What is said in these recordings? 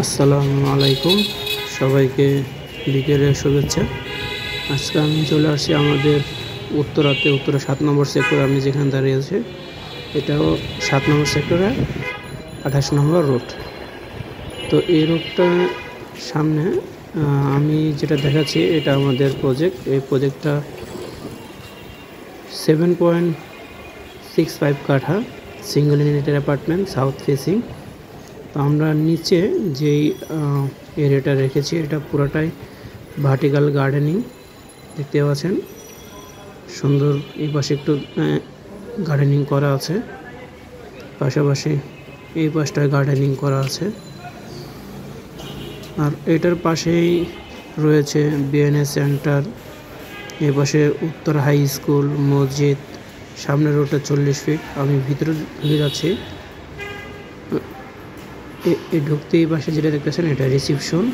আসসালামু আলাইকুম, সবাইকে বিকেলের শুভেচ্ছা। আজকে আমি চলে আসছি আমাদের উত্তরা 7 নম্বর সেক্টর। আমি যেখানে দাঁড়িয়ে আছি এটাও 7 নম্বর সেক্টরে 28 নম্বর রোড। তো এই রোডটা সামনে আমি যেটা দেখাচ্ছি এটা আমাদের প্রজেক্ট। এই প্রজেক্টটা 7.65 কাঠা সিঙ্গেল ইউনিটের অ্যাপার্টমেন্ট, সাউথ ফেসিং। তো আমরা নিচে যেই এরিয়াটা রেখেছি এটা পুরোটাই ভার্টিক্যাল গার্ডেনিং, দেখতে পাচ্ছেন সুন্দর। এই পাশে একটু গার্ডেনিং করা আছে, পাশাপাশি এই পাশটায় গার্ডেনিং করা আছে। আর এটার পাশেই রয়েছে বিএনএস সেন্টার, এই পাশে উত্তর হাই স্কুল, মসজিদ। সামনের রোডটা 40 ফিট। আমি ভিতরে ঢুকে যাচ্ছি। এই ঢুকতে এই পাশে যেটা দেখতেছেন এটা রিসিপশন,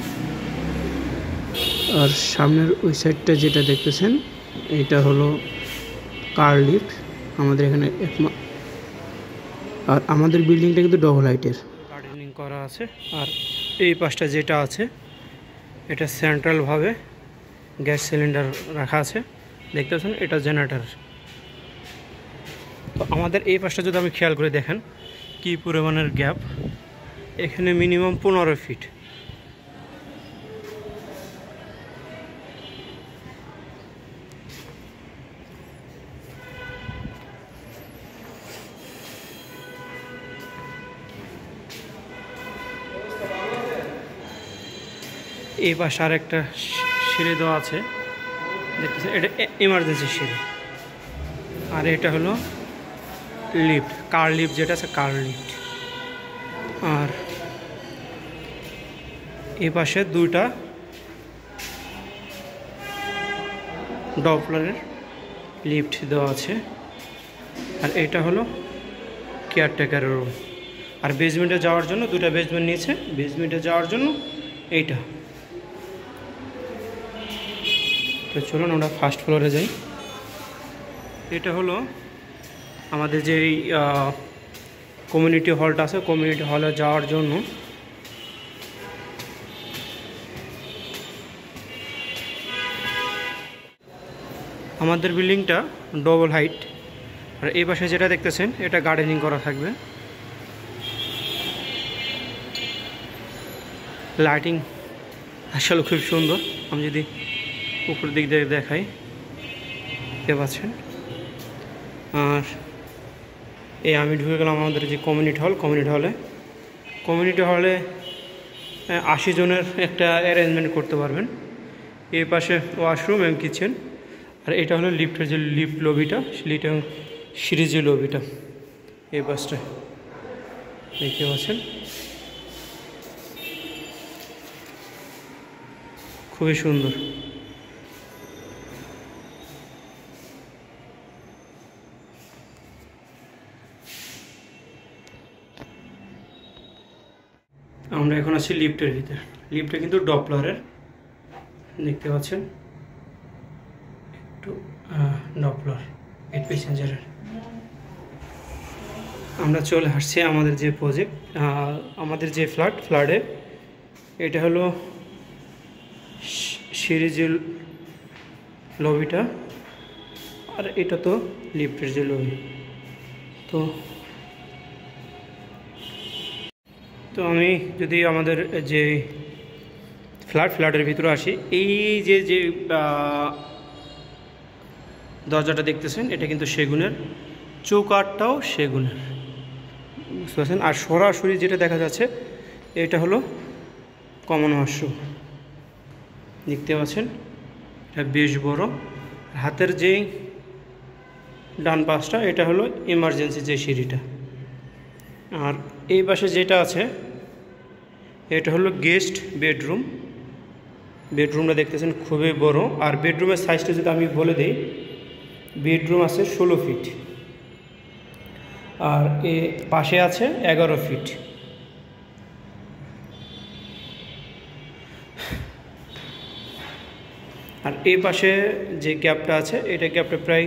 আর সামনের ওই সাইডটা যেটা দেখতেছেন এটা হলো কার লিফট। আমাদের এখানে আর আমাদের বিল্ডিংটা কিন্তু ডবল হাইটের, গার্ডেনিং করা আছে। আর এই পাশটা যেটা আছে এটা সেন্ট্রালভাবে গ্যাস সিলিন্ডার রাখা আছে, দেখতে পাচ্ছেন এটা জেনারেটর। তো আমাদের এই পাশটা যদি আমি খেয়াল করে দেখেন কি পরিমাণের গ্যাপ, এখানে মিনিমাম 15 ফিট। এই পাশে আর একটা সিঁড়ি দেওয়া আছে, দেখতেছেন এটা ইমার্জেন্সি সিঁড়ি। আর এটা হলো লিফট, কার লিফট যেটা আছে, কার লিফট। আর এই পাশে দুইটা ডপলারের লিফট দেওয়া আছে। আর এটা হলো কেয়ারটেকারের রুম। আর বেসমেন্টে যাওয়ার জন্য দুইটা বেসমেন্ট নিয়েছে, বেসমেন্টে যাওয়ার জন্য এইটা। তো চলুন আমরা ফার্স্ট ফ্লোরে যাই। এটা হলো আমাদের যে কমিউনিটি হলটা আছে, কমিউনিটি হলে যাওয়ার জন্য আমাদের বিল্ডিংটা ডবল হাইট। আর এই পাশে যেটা দেখতেছেন এটা গার্ডেনিং করা থাকবে। লাইটিং আসলে খুব সুন্দর। আমি যদি উপর দিক দিয়ে দেখাই, দেখতে পাচ্ছেন। আর এই আমি ঢুকে গেলাম আমাদের যে কমিউনিটি হলে 80 জনের একটা অ্যারেঞ্জমেন্ট করতে পারবেন। এই পাশে ওয়াশরুম এবং কিচেন। আর এটা হলো লিফটের যে লিফট লবিটা, সিঁড়ির যে লবিটা এই পাশটায় দেখতে পাচ্ছেন, খুবই সুন্দর। আমরা এখন আছি লিফটের ভিতরে। লিফটটা কিন্তু ডপলারের, দেখতে পাচ্ছেন একটু ডপলার 8 প্যাসেঞ্জারের। আমরা চলে আসছি আমাদের যে প্রজেক্ট, আমাদের যে ফ্ল্যাটে এটা হলো সিঁড়ির যে লবিটা, আর এটা তো লিফটের যে লবি। তো আমি যদি আমাদের যে ফ্ল্যাটের ভিতরে আসি, এই যে দরজাটা দেখতেছেন এটা কিন্তু সেগুনের, চৌকাঠটাও সেগুনের, বুঝতে পারছেন। আর সরাসরি যেটা দেখা যাচ্ছে এটা হলো কমন ওয়াশরুম, দেখতে পাচ্ছেন এটা বেশ বড়। হাতের যেই ডান পাশটা এটা হলো ইমার্জেন্সি যে সিঁড়িটা। আর এই পাশে যেটা আছে এটা হলো গেস্ট বেডরুমটা দেখতেছেন খুবই বড়। আর বেডরুমের সাইজটা যদি আমি বলে দিই, বেডরুম আছে 16 ফিট, আর এ পাশে আছে 11 ফিট। আর এই পাশে যে গ্যাপটা আছে এটা গ্যাপটা প্রায়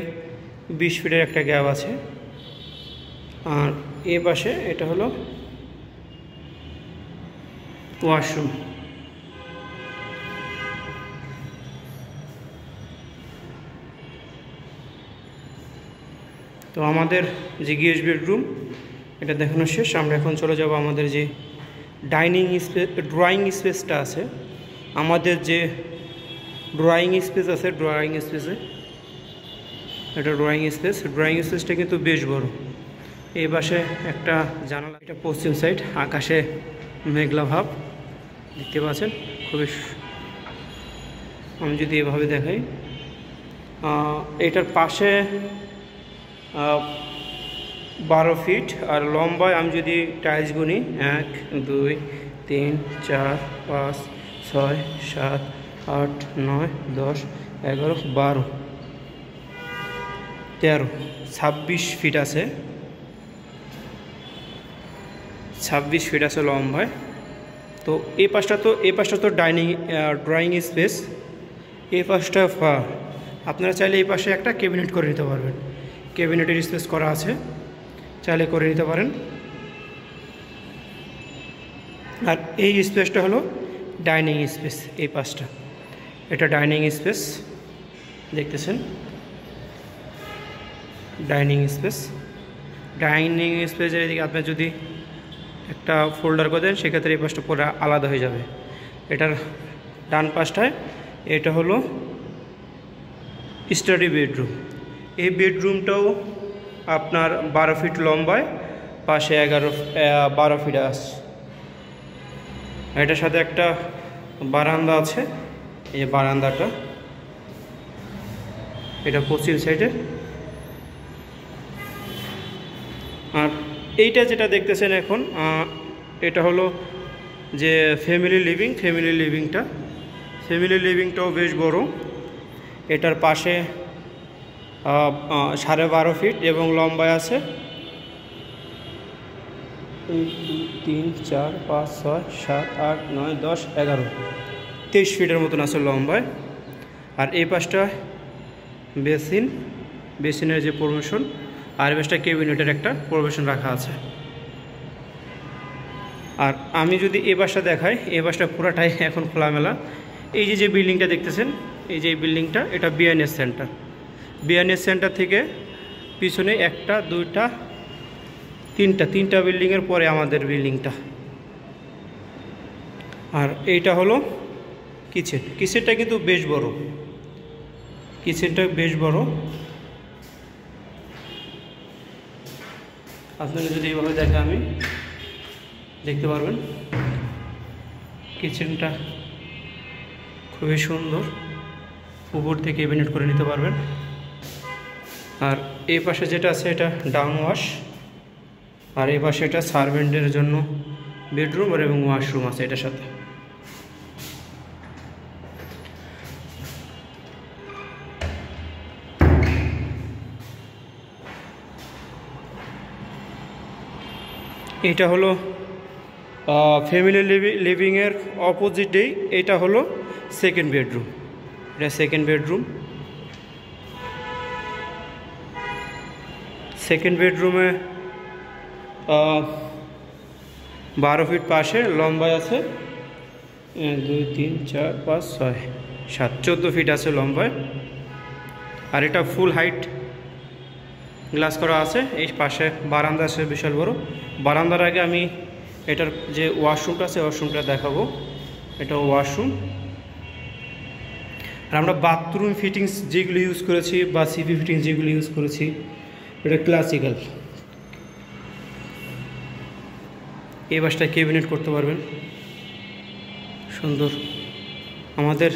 20 ফিটের একটা গ্যাপ আছে। আর এ পাশে এটা হলো ওয়াশরুম। তো আমাদের যে গেস্ট বেডরুম এটা দেখানো শেষ। আমরা এখন চলে যাব আমাদের যে ডাইনিং স্পেস, ড্রয়িং স্পেসটা আছে। আমাদের যে ড্রয়িং স্পেস আছে, ড্রয়িং স্পেসে এটা ড্রয়িং স্পেসটা কিন্তু বেশ বড়। এই পাশে একটা জানালা, এটা পশ্চিম সাইড, আকাশে মেঘলা ভাব দেখতে পাচ্ছেন খুবই। আমি যদি এভাবে দেখাই, এটার পাশে 12 ফিট, আর লম্বায় আমি যদি টাইলস গুনি 1 2 3 4 5 6 7 8 9 10 11 12 13 26 ফিট আছে, 26 ফিট আছে লম্বায়। তো এই পাশটা তো ড্রয়িং স্পেস, এই পাশটা আপনারা চাইলে এই পাশে একটা ক্যাবিনেট করে নিতে পারবেন। ক্যাবিনেটের স্পেস করা আছে, চাইলে করে নিতে পারেন। আর এই স্পেসটা হলো ডাইনিং স্পেস, এই পাশটা এটা ডাইনিং স্পেস দেখতেছেন। ডাইনিং স্পেসের এদিকে আপনি যদি একটা ফোল্ডার করে দেন সেক্ষেত্রে এই পাশটা পুরো আলাদা হয়ে যাবে। এটার ডান পাশটায় এটা হলো স্টাডি বেডরুম। এই বেডরুমটাও আপনার 12 ফিট লম্বায়, পাশে 12 ফিট আছে। এটার সাথে একটা বারান্দা আছে, এই যে বারান্দাটা, এটা পশ্চিম সাইডে। আর এইটা যেটা দেখতেছেন এখন, এটা হলো যে ফ্যামিলি লিভিংটাও বেশ বড়। এটার পাশে 12.5 ফিট এবং লম্বায় আছে 1 2 3 4 5 6 7 8 9 10 11 23 ফিটের মতন আছে লম্বায়। আর এই পাশটা বেসিনের যে প্রবেশন, আর এই পাশটা ক্যাবিনেটের একটা প্রবেশন রাখা আছে। আর আমি যদি এই পাশটা দেখাই, এই পাশটা পুরাটাই এখন খোলামেলা। এই যে বিল্ডিংটা দেখতেছেন, এই যে বিল্ডিংটা, এটা বিএনএস সেন্টার থেকে পিছনে 1 2 3টা বিল্ডিংয়ের পরে আমাদের বিল্ডিংটা। আর এইটা হলো কিচেনটা কিন্তু বেশ বড়, আপনাকে যদি এইভাবে দেখা আমি দেখতে পারবেন কিচেনটা খুবই সুন্দর, উপর থেকে ক্যাবিনেট করে নিতে পারবেন। আর এই পাশে যেটা আছে এটা ডাউন ওয়াশ, আর এই পাশে এটা সার্ভেন্টের জন্য বেডরুম এবং ওয়াশরুম আছে এটার সাথে। এটা হলো ফ্যামিলি লিভিংয়ের অপোজিটেই এটা হলো সেকেন্ড বেডরুম। এটা সেকেন্ড বেডরুমে 12 ফিট পাশে লম্বায় আছে 1 2 3 4 5 6 7 14 ফিট আছে লম্বায়। আর এটা ফুল হাইট গ্লাস করা আছে। এই পাশে বারান্দা আছে বিশাল বড়। বারান্দার আগে আমি এটার যে ওয়াশরুমটা আছে ওয়াশরুমটা দেখাবো। এটা ওয়াশরুম। আর আমরা বাথরুম ফিটিংস যেগুলো ইউজ করেছি বা সিপি ফিটিংস যেগুলো ইউজ করেছি এটা ক্লাসিক্যাল। এই বাসটায় ক্যাবিনেট করতে পারবেন সুন্দর। আমাদের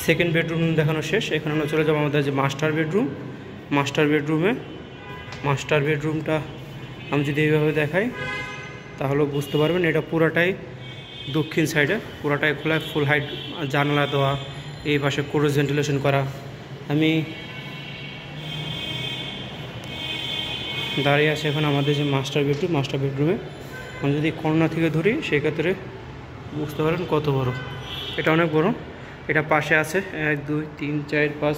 সেকেন্ড বেডরুম দেখানো শেষ। এখানে আমরা চলে যাবো আমাদের যে মাস্টার বেডরুমটা আমি যদি এইভাবে দেখাই তাহলে বুঝতে পারবেন এটা পুরাটাই দক্ষিণ সাইডে, পুরাটাই খোলা, ফুল হাইট জানালা দেওয়া, এই পাশে ক্রস ভেন্টিলেশন করা। আমি দাঁড়িয়ে আছে এখন আমাদের যে মাস্টার বেডরুমে আমি যদি কর্নার থেকে ধরি সেক্ষেত্রে বুঝতে পারেন কত বড়। এটা অনেক বড়। এটা পাশে আছে 1 2 3 4 5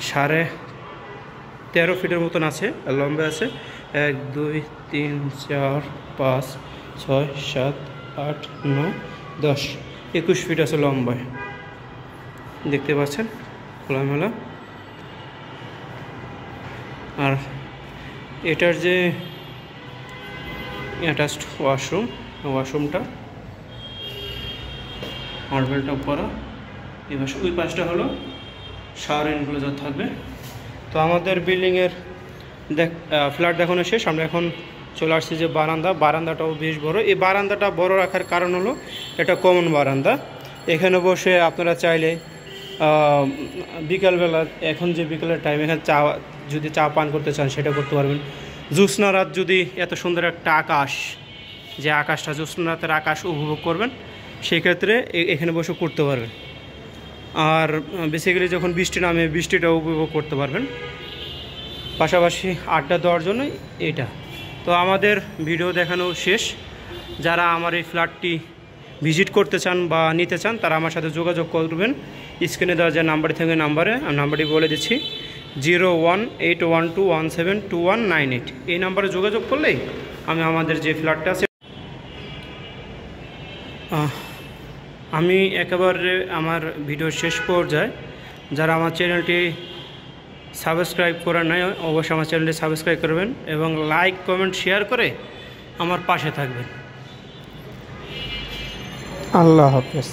6 13.5 ফিটের মতন আছে, লম্বা আছে। 1 2 3 4 5 6 7 8 9 10 21 ফিট আছে লম্বায়, দেখতে পাচ্ছেন খোলামেলা। আর এটার যে অ্যাটাচড ওয়াশরুমটা মার্বেলটা করা, এবার ওই পাশটা হলো শাওয়ার এনক্লোজার থাকবে। তো আমাদের বিল্ডিংয়ের ফ্ল্যাট দেখানো শেষ। আমরা এখন চলে আসছি যে বারান্দাটাও বেশ বড়। এই বারান্দাটা বড় রাখার কারণ হলো এটা কমন বারান্দা, এখানে বসে আপনারা চাইলে বিকালবেলা, এখন যে বিকালের টাইম, এখানে যদি চা পান করতে চান সেটা করতে পারবেন। জ্যোৎস্না রাত, যদি এত সুন্দর একটা আকাশ, যে আকাশটা জ্যোৎস্না রাতের আকাশ উপভোগ করবেন, সেক্ষেত্রে এখানে বসে করতে পারবেন। আর বেসিক্যালি যখন বৃষ্টি নামে বৃষ্টিটাও উপভোগ করতে পারবেন। পাশাপাশি আড্ডা দেওয়ার জন্য এটা। তো আমাদের ভিডিও দেখানো শেষ। যারা আমার এই ফ্ল্যাটটি ভিজিট করতে চান বা নিতে চান তারা আমার সাথে যোগাযোগ করবেন। স্ক্রিনে দেওয়া যে নাম্বারটি থেকে আমি নাম্বারটি বলে দিচ্ছি 018121721998। এই নাম্বারে যোগাযোগ করলেই আমি আমাদের যে ফ্ল্যাটটা আছে, আমি একেবারে আমার ভিডিওর শেষ পর্যায়ে, যারা আমার চ্যানেলটি সাবস্ক্রাইব করার নাই অবশ্যই আমার চ্যানেলটি সাবস্ক্রাইব করবেন এবং লাইক কমেন্ট শেয়ার করে আমার পাশে থাকবেন। আল্লাহ হাফেজ।